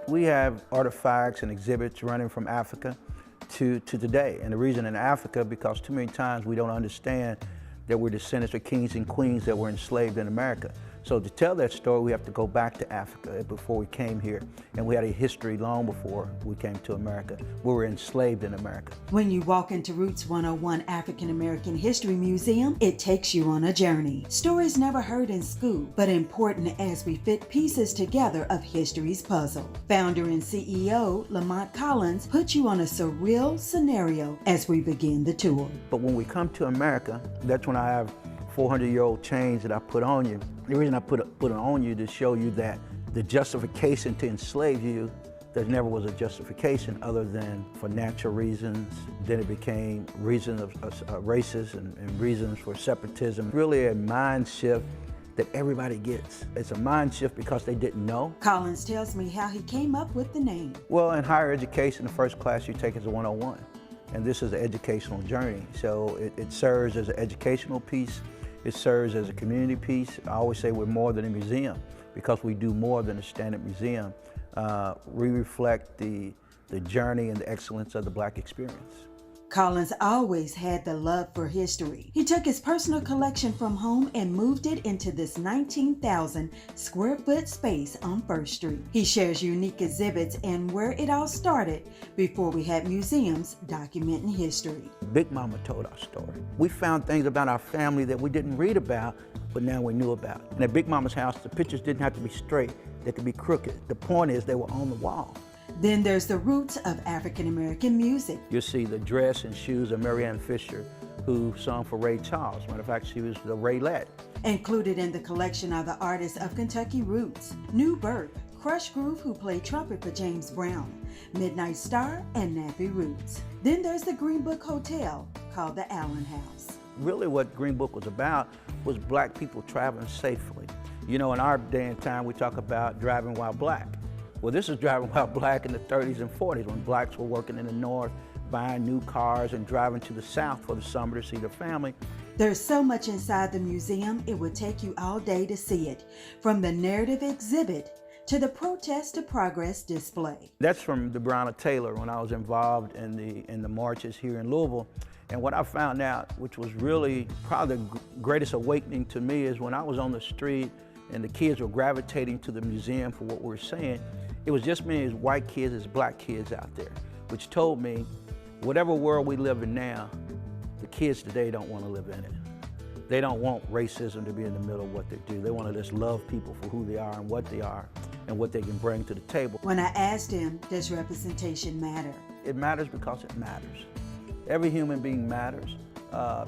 We have artifacts and exhibits running from Africa to today. And the reason in Africa, because too many times we don't understand that we're descendants of kings and queens that were enslaved in America. So to tell that story, we have to go back to Africa before we came here. And we had a history long before we came to America. We were enslaved in America. When you walk into Roots 101 African American History Museum, it takes you on a journey. Stories never heard in school, but important as we fit pieces together of history's puzzle. Founder and CEO Lamont Collins put you on a surreal scenario as we begin the tour. But when we come to America, that's when I have 400-year-old chains that I put on you. The reason I put it on you to show you that the justification to enslave you, there never was a justification other than for natural reasons. Then it became reasons of races and reasons for separatism. Really a mind shift that everybody gets. It's a mind shift because they didn't know. Collins tells me how he came up with the name. Well, in higher education, the first class you take is a 101. And this is an educational journey. So it serves as an educational piece. It serves as a community piece. I always say we're more than a museum because we do more than a standard museum. We reflect the journey and the excellence of the Black experience. Collins always had the love for history. He took his personal collection from home and moved it into this 19,000 square foot space on First Street. He shares unique exhibits and where it all started before we had museums documenting history. Big Mama told our story. We found things about our family that we didn't read about, but now we knew about. And at Big Mama's house, the pictures didn't have to be straight, they could be crooked. The point is they were on the wall. Then there's the roots of African American music. You'll see the dress and shoes of Marianne Fisher, who sung for Ray Charles. Matter of fact, she was the Raylette. Included in the collection are the artists of Kentucky Roots, New Birth, Crush Groove, who played trumpet for James Brown, Midnight Star, and Nappy Roots. Then there's the Green Book Hotel, called the Allen House. Really what Green Book was about was Black people traveling safely. You know, in our day and time, we talk about driving while Black. Well, this is driving while Black in the 30s and 40s when Blacks were working in the North, buying new cars and driving to the South for the summer to see their family. There's so much inside the museum, it would take you all day to see it. From the narrative exhibit to the Protest to Progress display. That's from the Breonna Taylor when I was involved in the marches here in Louisville. And what I found out, which was really probably the greatest awakening to me, is when I was on the street and the kids were gravitating to the museum for what we were saying, it was just many as white kids as Black kids out there, which told me whatever world we live in now, the kids today don't want to live in it. They don't want racism to be in the middle of what they do. They want to just love people for who they are and what they are and what they can bring to the table. When I asked him, does representation matter? It matters because it matters. Every human being matters.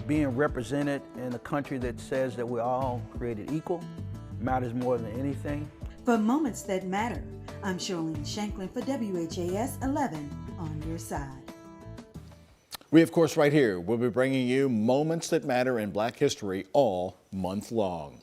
Being represented in a country that says that we're all created equal matters more than anything. For Moments That Matter, I'm Charlene Shanklin for WHAS 11 on your side. We, of course, right here, will be bringing you Moments That Matter in Black history all month long.